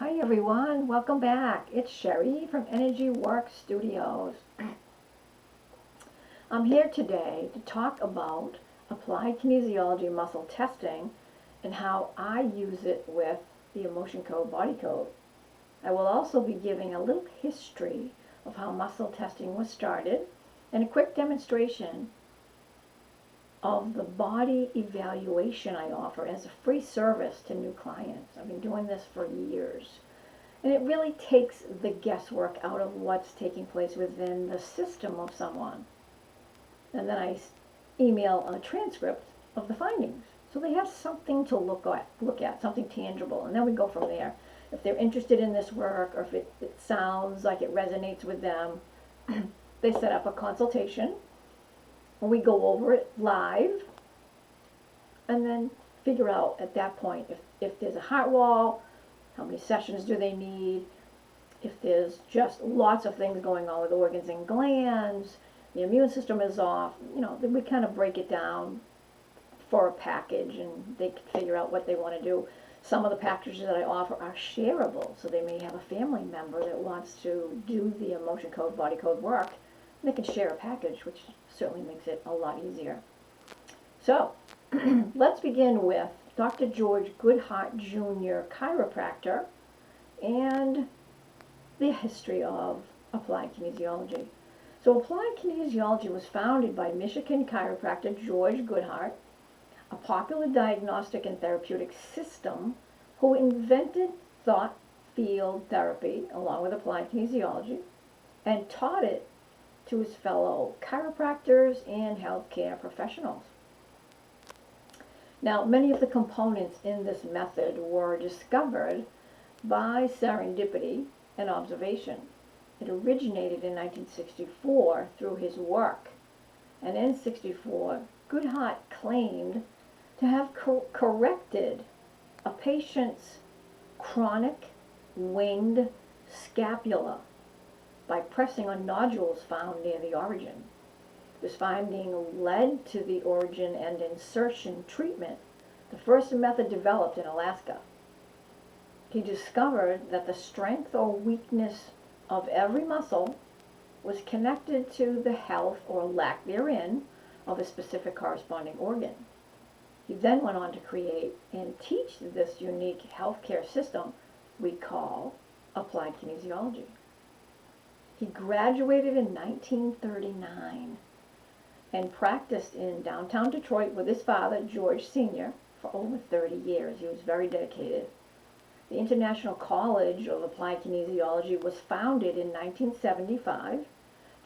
Hi everyone, welcome back. It's Sherry from Energy Work Studios. I'm here today to talk about applied kinesiology muscle testing and how I use it with the emotion code body code. I will also be giving a little history of how muscle testing was started and a quick demonstration of the body evaluation I offer as a free service to new clients. I've been doing this for years. And it really takes the guesswork out of what's taking place within the system of someone. And then I email a transcript of the findings. So they have something to look at, something tangible. And then we go from there. If they're interested in this work or if it sounds like it resonates with them, they set up a consultation. And we go over it live and then figure out at that point if there's a heart wall, how many sessions do they need, if there's just lots of things going on with organs and glands, the immune system is off, then we kind of break it down for a package and they can figure out what they want to do. Some of the packages that I offer are shareable, so they may have a family member that wants to do the emotion code, body code work, and they can share a package, which certainly makes it a lot easier. So, let's begin with Dr. George Goodhart Jr., chiropractor, and the history of applied kinesiology. So applied kinesiology was founded by Michigan chiropractor George Goodhart, a popular diagnostic and therapeutic system who invented thought field therapy along with applied kinesiology and taught it to his fellow chiropractors and healthcare professionals. Now, many of the components in this method were discovered by serendipity and observation. It originated in 1964 through his work, and in 1964, Goodhart claimed to have corrected a patient's chronic winged scapula by pressing on nodules found near the origin. This finding led to the origin and insertion treatment, the first method developed in Alaska. He discovered that the strength or weakness of every muscle was connected to the health or lack therein of a specific corresponding organ. He then went on to create and teach this unique healthcare system we call applied kinesiology. He graduated in 1939 and practiced in downtown Detroit with his father, George Sr., for over 30 years. He was very dedicated. The International College of Applied Kinesiology was founded in 1975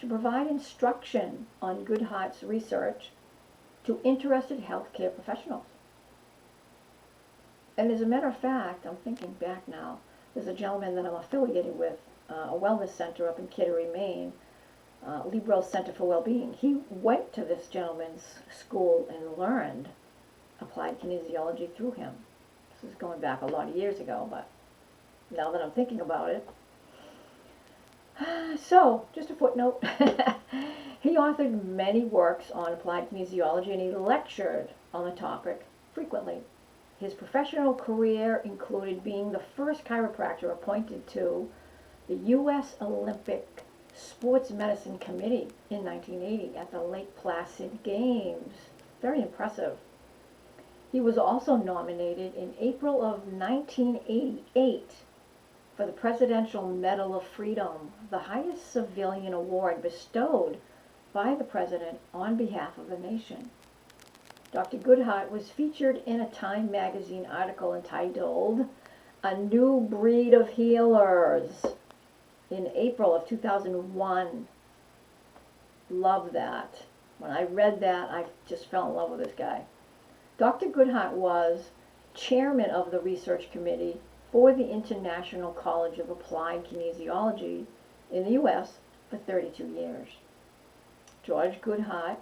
to provide instruction on Goodhart's research to interested healthcare professionals. And as a matter of fact, I'm thinking back now, there's a gentleman that I'm affiliated with, a wellness center up in Kittery, Maine, Libro Center for Wellbeing. He went to this gentleman's school and learned applied kinesiology through him. This is going back a lot of years ago, but now that I'm thinking about it. So, just a footnote. He authored many works on applied kinesiology and he lectured on the topic frequently. His professional career included being the first chiropractor appointed to the U.S. Olympic Sports Medicine Committee in 1980 at the Lake Placid Games. Very impressive. He was also nominated in April of 1988 for the Presidential Medal of Freedom, the highest civilian award bestowed by the President on behalf of the nation. Dr. Goodhart was featured in a Time magazine article entitled "A New Breed of Healers" in April of 2001. Love that. When I read that, I just fell in love with this guy. Dr. Goodhart was chairman of the research committee for the International College of Applied Kinesiology in the U.S. for 32 years. George Goodhart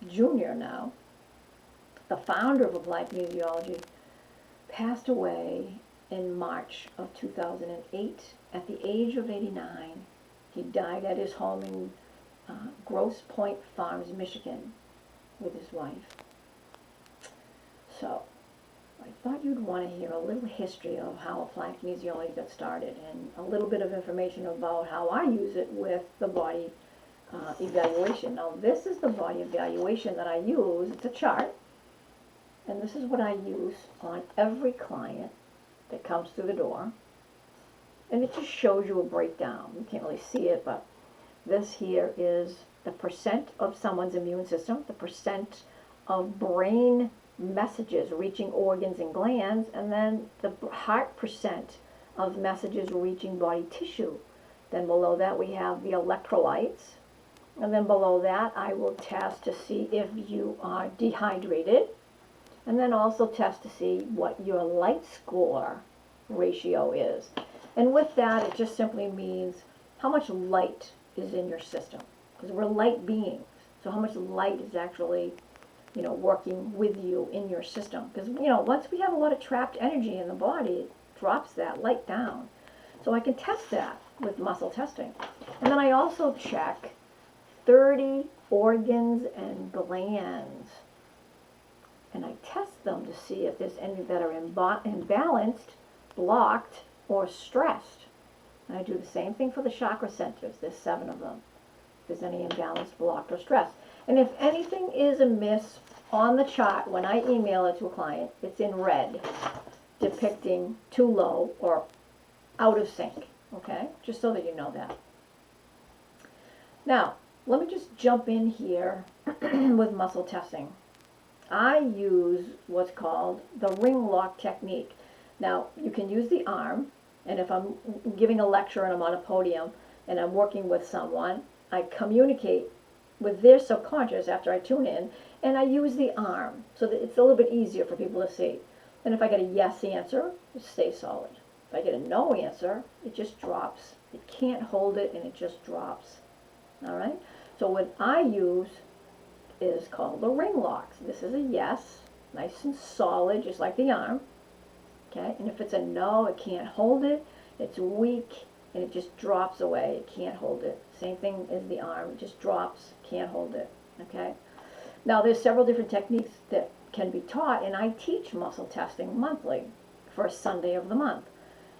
Jr. now, the founder of Applied Kinesiology, passed away in March of 2008 at the age of 89. He died at his home in Grosse Pointe Farms, Michigan, with his wife. So, I thought you'd want to hear a little history of how applied kinesiology got started and a little bit of information about how I use it with the body evaluation. Now, this is the body evaluation that I use. It's a chart, and this is what I use on every client that comes through the door. And it just shows you a breakdown. You can't really see it, but this here is the percent of someone's immune system, the percent of brain messages reaching organs and glands, and then the heart percent of messages reaching body tissue. Then below that we have the electrolytes, and then below that I will test to see if you are dehydrated, and then also test to see what your light score ratio is. And with that, it just simply means how much light is in your system, because we're light beings. So how much light is actually, working with you in your system? Because, once we have a lot of trapped energy in the body, it drops that light down. So I can test that with muscle testing. And then I also check 30 organs and glands. And I test them to see if there's any that are imbalanced, blocked, or stressed. And I do the same thing for the chakra centers. There's 7 of them. If there's any imbalanced, blocked, or stressed. And if anything is amiss on the chart, when I email it to a client, it's in red, depicting too low or out of sync. Okay? Just so that you know that. Now, let me just jump in here with muscle testing. I use what's called the ring lock technique. Now, you can use the arm, and if I'm giving a lecture and I'm on a podium and I'm working with someone, I communicate with their subconscious after I tune in, and I use the arm so that it's a little bit easier for people to see. And if I get a yes answer, it stays solid. If I get a no answer, it just drops. It can't hold it, and it just drops. All right? So what I use is called the ring locks. This is a yes, nice and solid, just like the arm. Okay, and if it's a no, it can't hold it, it's weak, and it just drops away, it can't hold it. Same thing as the arm, it just drops, can't hold it. Okay, now there's several different techniques that can be taught, and I teach muscle testing monthly, first Sunday of the month.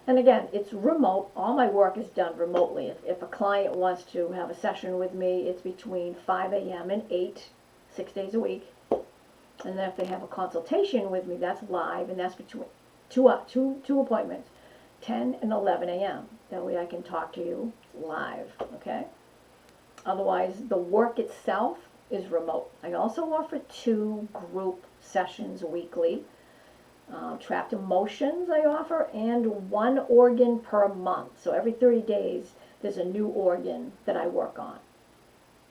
And again, it's remote. All my work is done remotely. If a client wants to have a session with me, it's between 5 a.m. and 8, 6 days a week. And then if they have a consultation with me, that's live, and that's between two appointments, 10 and 11 a.m. That way I can talk to you live, okay? Otherwise, the work itself is remote. I also offer 2 group sessions weekly. Trapped emotions I offer, and 1 organ per month. So every 30 days, there's a new organ that I work on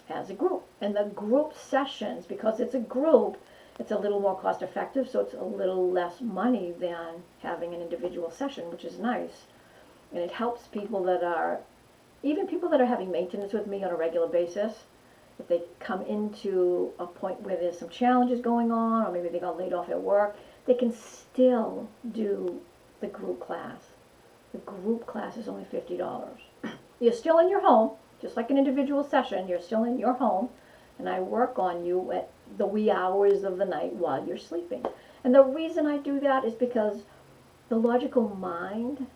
as a group. And the group sessions, because it's a group, it's a little more cost effective, so it's a little less money than having an individual session, which is nice. And it helps people that are, even people that are having maintenance with me on a regular basis, if they come into a point where there's some challenges going on, or maybe they got laid off at work, they can still do the group class. The group class is only $50. You're still in your home, just like an individual session, you're still in your home, and I work on you at the wee hours of the night while you're sleeping. And the reason I do that is because the logical mind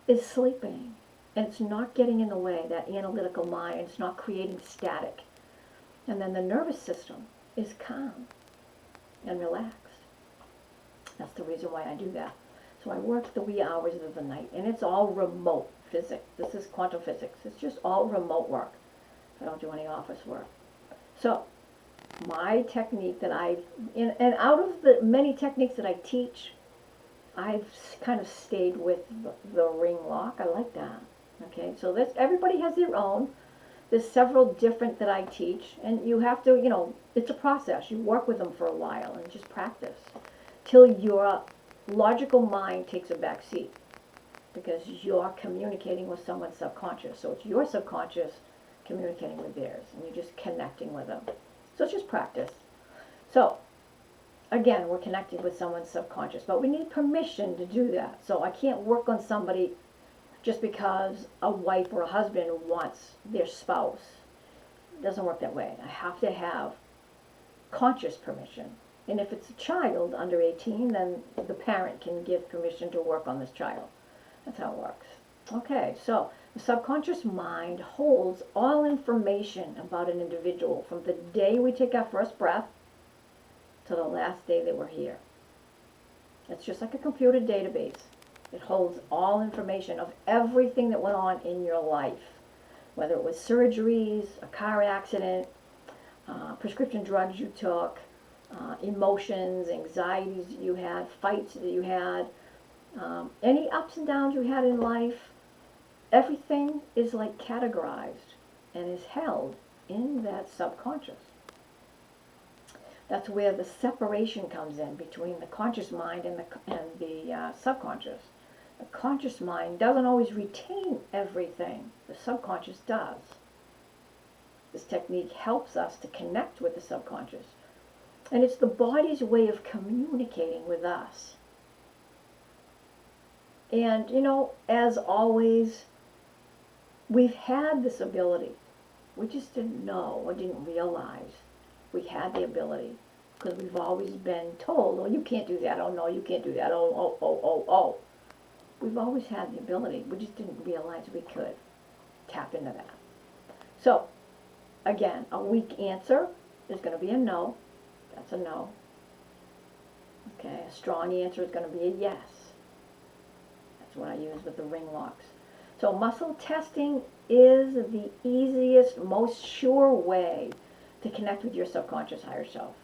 is sleeping, and it's not getting in the way. That analytical mind, it's not creating static. And then the nervous system is calm and relaxed. That's the reason why I do that. So I work the wee hours of the night, and it's all remote physics. This is quantum physics. It's just all remote work. I don't do any office work. So my technique that and out of the many techniques that I teach, I've kind of stayed with the ring lock. I like that. Okay, so everybody has their own. There's several different that I teach, and you have to, it's a process. You work with them for a while and just practice till your logical mind takes a back seat, because you're communicating with someone's subconscious. So it's your subconscious communicating with theirs, and you're just connecting with them. So it's just practice. So again, we're connecting with someone's subconscious, but we need permission to do that. So I can't work on somebody just because a wife or a husband wants their spouse. It doesn't work that way. I have to have conscious permission. And if it's a child under 18, then the parent can give permission to work on this child. That's how it works. Okay, so the subconscious mind holds all information about an individual from the day we take our first breath to the last day that we're here. It's just like a computer database. It holds all information of everything that went on in your life, whether it was surgeries, a car accident, prescription drugs you took, emotions, anxieties that you had, fights that you had, any ups and downs you had in life. Everything is like categorized and is held in that subconscious. That's where the separation comes in between the conscious mind and the subconscious. The conscious mind doesn't always retain everything. The subconscious does. This technique helps us to connect with the subconscious. And it's the body's way of communicating with us. And, as always, we've had this ability. We just didn't know or didn't realize we had the ability because we've always been told, oh, you can't do that, oh, no, you can't do that, oh. We've always had the ability. We just didn't realize we could tap into that. So, again, a weak answer is going to be a no. That's a no. Okay, a strong answer is going to be a yes. That's what I use with the ring locks. So muscle testing is the easiest, most sure way to connect with your subconscious higher self.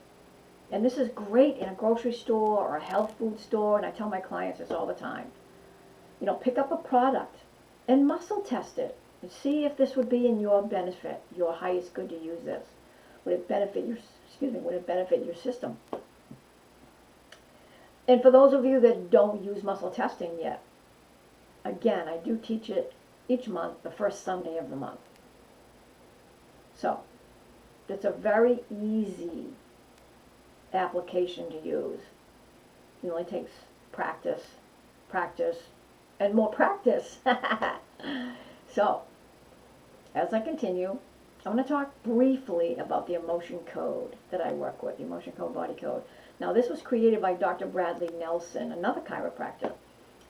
And this is great in a grocery store or a health food store, and I tell my clients this all the time. Pick up a product and muscle test it and see if this would be in your benefit, your highest good to use this. Would it benefit your system? And for those of you that don't use muscle testing yet, again, I do teach it each month, the first Sunday of the month. So, it's a very easy application to use. It only takes practice, and more practice. So, as I continue, I'm going to talk briefly about the emotion code that I work with, the emotion code body code. Now, this was created by Dr. Bradley Nelson, another chiropractor.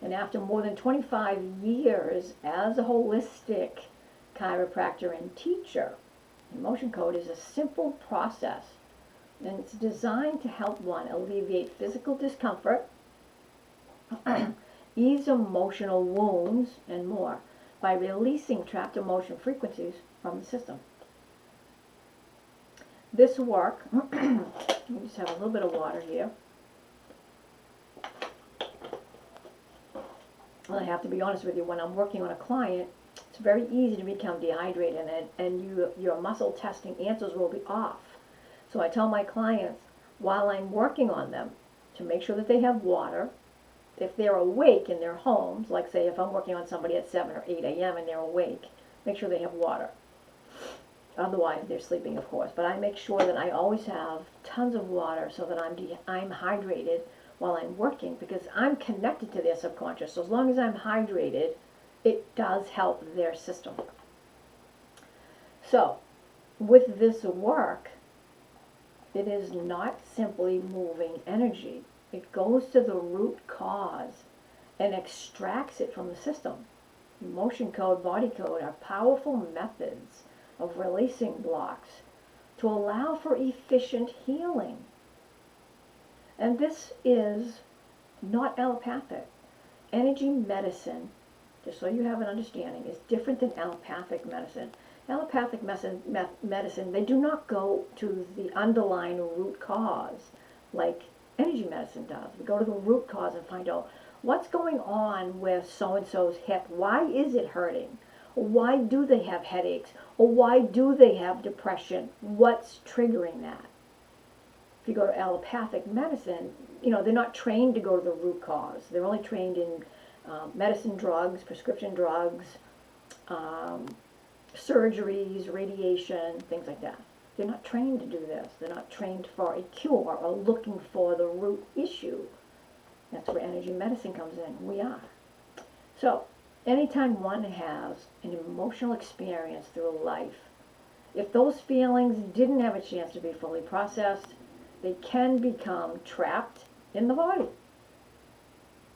And after more than 25 years as a holistic chiropractor and teacher, emotion code is a simple process, and it's designed to help one alleviate physical discomfort, ease emotional wounds, and more by releasing trapped emotion frequencies from the system. This work, let me just have a little bit of water here. Well, I have to be honest with you, when I'm working on a client, it's very easy to become dehydrated, and your muscle testing answers will be off. So I tell my clients, while I'm working on them, to make sure that they have water. If they're awake in their homes, like say if I'm working on somebody at 7 or 8 a.m. and they're awake, make sure they have water. Otherwise, they're sleeping, of course. But I make sure that I always have tons of water so that I'm hydrated while I'm working, because I'm connected to their subconscious. So as long as I'm hydrated, it does help their system. So, with this work, it is not simply moving energy. It goes to the root cause and extracts it from the system. Emotion code, body code are powerful methods of releasing blocks to allow for efficient healing. And this is not allopathic. Energy medicine, just so you have an understanding, is different than allopathic medicine. Allopathic medicine, they do not go to the underlying root cause like energy medicine does. We go to the root cause and find out what's going on with so-and-so's hip. Why is it hurting? Or why do they have headaches? Or why do they have depression? What's triggering that? If you go to allopathic medicine, they're not trained to go to the root cause. They're only trained in medicine, drugs, prescription drugs, surgeries, radiation, things like that. They're not trained to do this. They're not trained for a cure or looking for the root issue. That's where energy medicine comes in. We are. So, anytime one has an emotional experience through life, if those feelings didn't have a chance to be fully processed, they can become trapped in the body.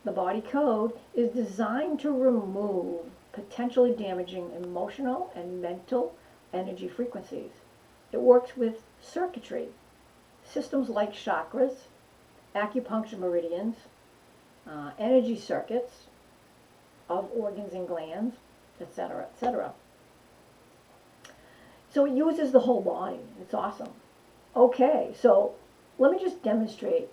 The body code is designed to remove potentially damaging emotional and mental energy frequencies. It works with circuitry, systems like chakras, acupuncture meridians, energy circuits of organs and glands, etc., etc. So it uses the whole body. It's awesome. Okay, so let me just demonstrate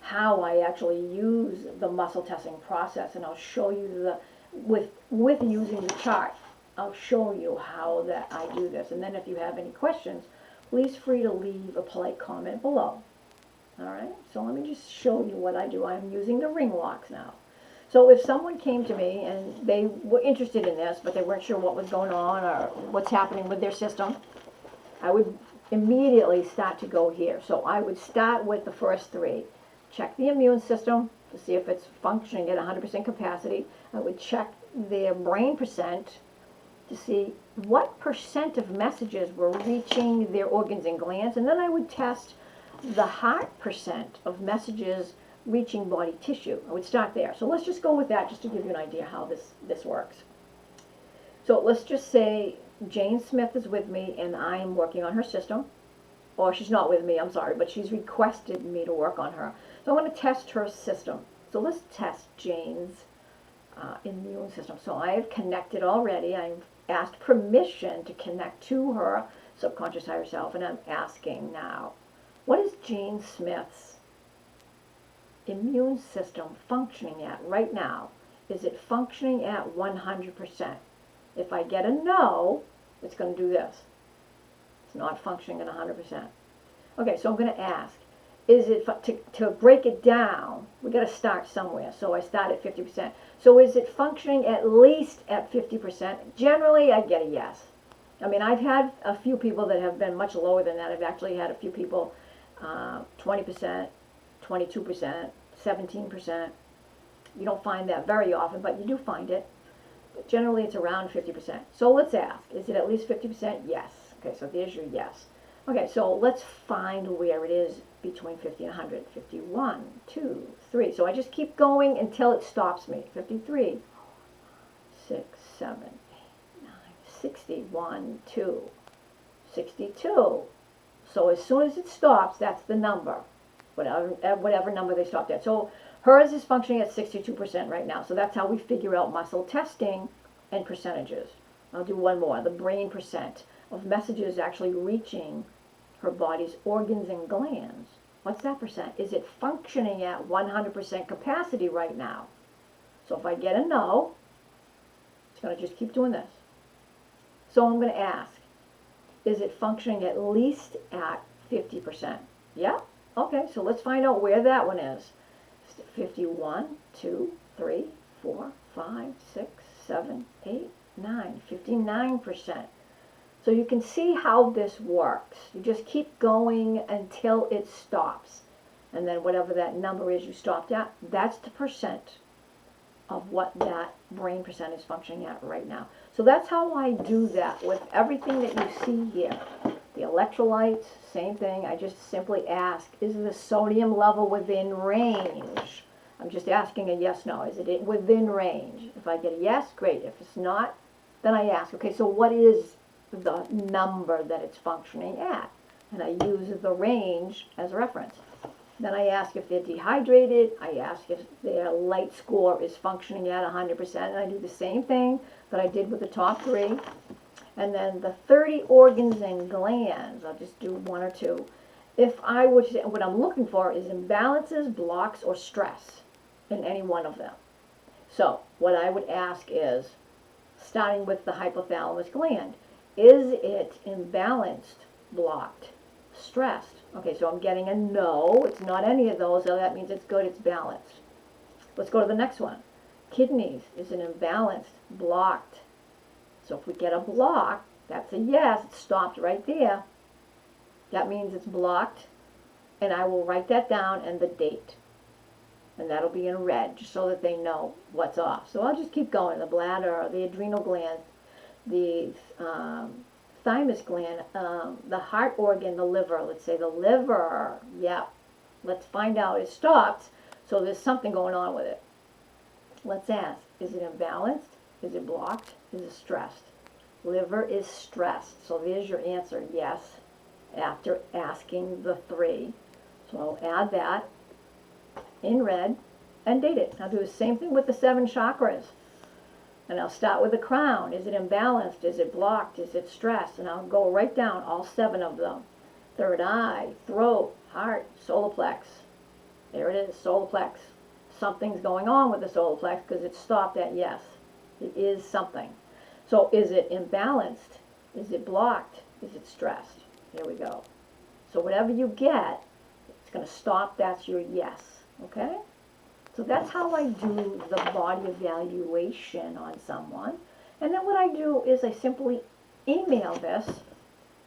how I actually use the muscle testing process, and I'll show you with using the chart. I'll show you how that I do this, and then if you have any questions, please free to leave a polite comment below. All right, so let me just show you what I do. I'm using the ring locks now. So if someone came to me and they were interested in this, but they weren't sure what was going on or what's happening with their system, I would immediately start to go here. So I would start with the first three. Check the immune system to see if it's functioning at 100% capacity. I would check their brain percent to see what percent of messages were reaching their organs and glands. And then I would test the heart percent of messages reaching body tissue. I would start there. So let's just go with that just to give you an idea how this works. So let's just say Jane Smith is with me and I am working on her system. Or she's not with me, I'm sorry, but she's requested me to work on her. So I want to test her system. So let's test Jane's immune system. So I have connected already. I've asked permission to connect to her subconscious higher self, and I'm asking now, what is Jane Smith's immune system functioning at right now? Is it functioning at 100%? If I get a no, it's going to do this. It's not functioning at 100%. Okay, so I'm going to ask, is it, to break it down, we got to start somewhere. So I start at 50%. So is it functioning at least at 50%? Generally, I get a yes. I mean, I've had a few people that have been much lower than that. I've actually had a few people 20%, 22%, 17%. You don't find that very often, but you do find it. But generally, it's around 50%. So let's ask, is it at least 50%? Yes. Okay, so there's your yes. Okay, so let's find where it is between 50 and 100. 51, 2, 3. So I just keep going until it stops me. 53, 6, 7, 8, 9, 60, 1, 2, 62. So as soon as it stops, that's the number, whatever number they stopped at. So hers is functioning at 62% right now. So that's how we figure out muscle testing and percentages. I'll do one more, the brain percent of messages actually reaching her body's organs and glands. What's that percent? Is it functioning at 100% capacity right now? So if I get a no, it's going to just keep doing this. So I'm going to ask, is it functioning at least at 50%? Yeah? Okay, so let's find out where that one is. 51, 2, 3, 4, 5, 6, 7, 8, 9, 59%. So you can see how this works. You just keep going until it stops. And then whatever that number is you stopped at, that's the percent of what that brain percent is functioning at right now. So that's how I do that with everything that you see here. The electrolytes, same thing. I just simply ask, is the sodium level within range? I'm just asking a yes, no. Is it within range? If I get a yes, great. If it's not, then I ask, okay, so what is the number that it's functioning at? And I use the range as a reference. Then I ask if they're dehydrated. I ask if their light score is functioning at 100%. And I do the same thing that I did with the top three. And then the 30 organs and glands, I'll just do one or two. If I were to, what I'm looking for is imbalances, blocks, or stress in any one of them. So what I would ask is, starting with the hypothalamus gland, is it imbalanced, blocked, stressed? Okay, so I'm getting a no. It's not any of those, so that means it's good, it's balanced. Let's go to the next one. Kidneys, is it imbalanced, blocked? So if we get a block, that's a yes. It stopped right there. That means it's blocked, and I will write that down and the date. And that'll be in red, just so that they know what's off. So I'll just keep going. The bladder, the adrenal glands, the thymus gland, the heart organ, the liver. Let's say the liver. Yep. Let's find out. It stopped, so there's something going on with it. Let's ask, is it imbalanced? Is it blocked? Is it stressed? Liver is stressed. So there's your answer, yes, after asking the 3. So I'll add that in red and date it. I'll do the same thing with the 7 chakras. And I'll start with the crown. Is it imbalanced? Is it blocked? Is it stressed? And I'll go right down all 7 of them. Third eye, throat, heart, solar plex. There it is, solar plex. Something's going on with the solar plex because it stopped at yes. It is something. So is it imbalanced? Is it blocked? Is it stressed? Here we go. So whatever you get, it's going to stop. That's your yes. Okay? So that's how I do the body evaluation on someone. And then what I do is I simply email this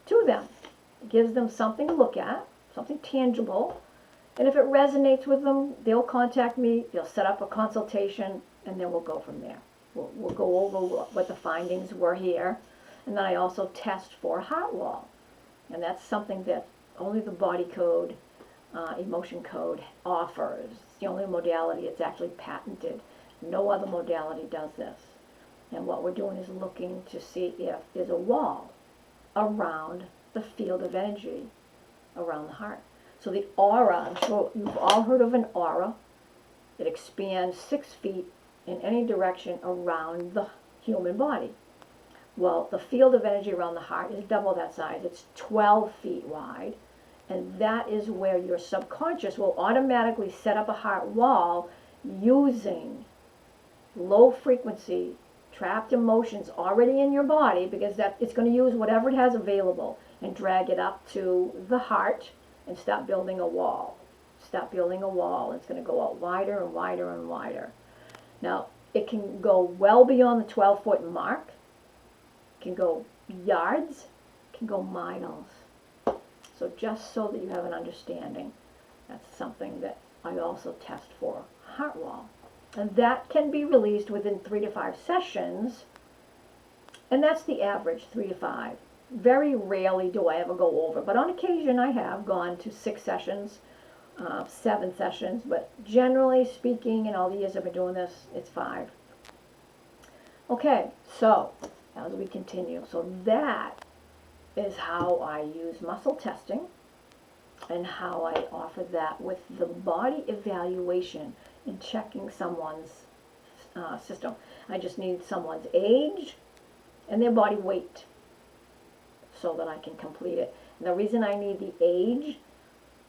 to them. It gives them something to look at, something tangible. And if it resonates with them, they'll contact me, they'll set up a consultation, and then we'll go from there. We'll go over what the findings were here. And then I also test for heart wall. And that's something that only the body code, emotion code offers. It's the only modality it's actually patented. No other modality does this. And what we're doing is looking to see if there's a wall around the field of energy around the heart. So the aura, I'm sure you've all heard of an aura. It expands 6 feet in any direction around the human body. Well, the field of energy around the heart is double that size. It's 12 feet wide. And that is where your subconscious will automatically set up a heart wall using low frequency trapped emotions already in your body, because that it's going to use whatever it has available and drag it up to the heart and start building a wall. Start building a wall. It's going to go out wider and wider and wider. Now, it can go well beyond the 12-foot mark. It can go yards. It can go miles. So just so that you have an understanding, that's something that I also test for heart wall. And that can be released within 3 to 5 sessions. And that's the average, 3 to 5. Very rarely do I ever go over, but on occasion I have gone to 6 sessions, 7 sessions, but generally speaking, in all the years I've been doing this, it's 5. Okay, so as we continue, so that is how I use muscle testing and how I offer that with the body evaluation in checking someone's system. I just need someone's age and their body weight so that I can complete it. And the reason I need the age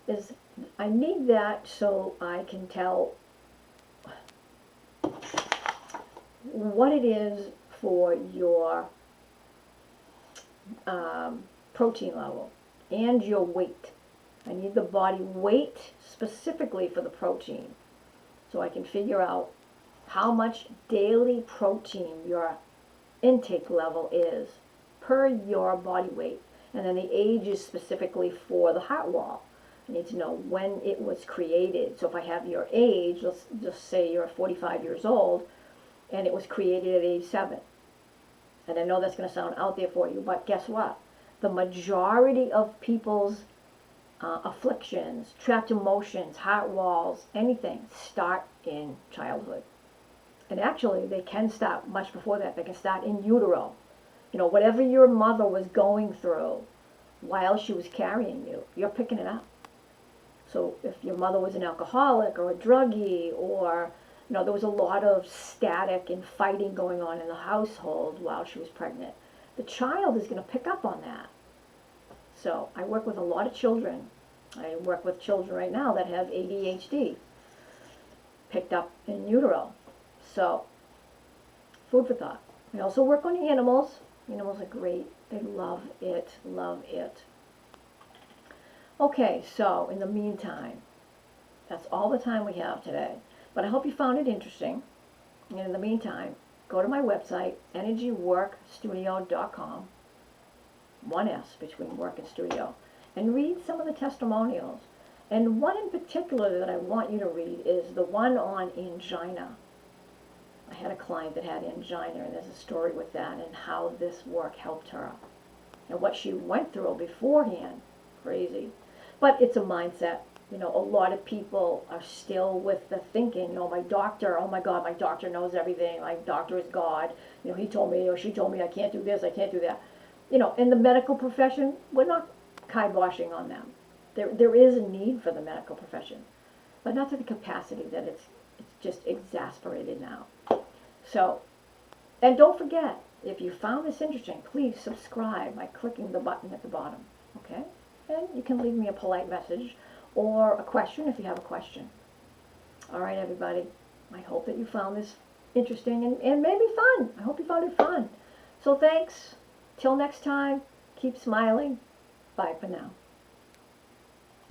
is I need that so I can tell what it is for your protein level and your weight. I need the body weight specifically for the protein so I can figure out how much daily protein your intake level is per your body weight. And then the age is specifically for the heart wall. I need to know when it was created. So if I have your age, let's just say you're 45 years old and it was created at age 7. And I know that's going to sound out there for you, but guess what? The majority of people's afflictions, trapped emotions, heart walls, anything, start in childhood. And actually, they can start much before that. They can start in utero. You know, whatever your mother was going through while she was carrying you, you're picking it up. So if your mother was an alcoholic or a druggie, or, you know, there was a lot of static and fighting going on in the household while she was pregnant, the child is going to pick up on that. So I work with a lot of children. I work with children right now that have ADHD, picked up in utero. So, food for thought. I also work on animals. Animals are great. They love it, love it. Okay, so in the meantime, that's all the time we have today. But I hope you found it interesting. And in the meantime, go to my website, energyworkstudio.com, 1 S between work and studio, and read some of the testimonials. And one in particular that I want you to read is the one on angina. I had a client that had angina, and there's a story with that and how this work helped her. and what she went through beforehand. Crazy. But it's a mindset. You know, a lot of people are still with the thinking, you know, my doctor, oh my God, my doctor knows everything. My doctor is God. You know, he told me or she told me I can't do this, I can't do that. You know, in the medical profession, we're not kiboshing on them. There is a need for the medical profession, but not to the capacity that it's just exasperated now. So, and don't forget, if you found this interesting, please subscribe by clicking the button at the bottom, okay? And you can leave me a polite message or a question if you have a question. All right, everybody. I hope that you found this interesting and maybe fun. I hope you found it fun. So thanks. Till next time, keep smiling. Bye for now.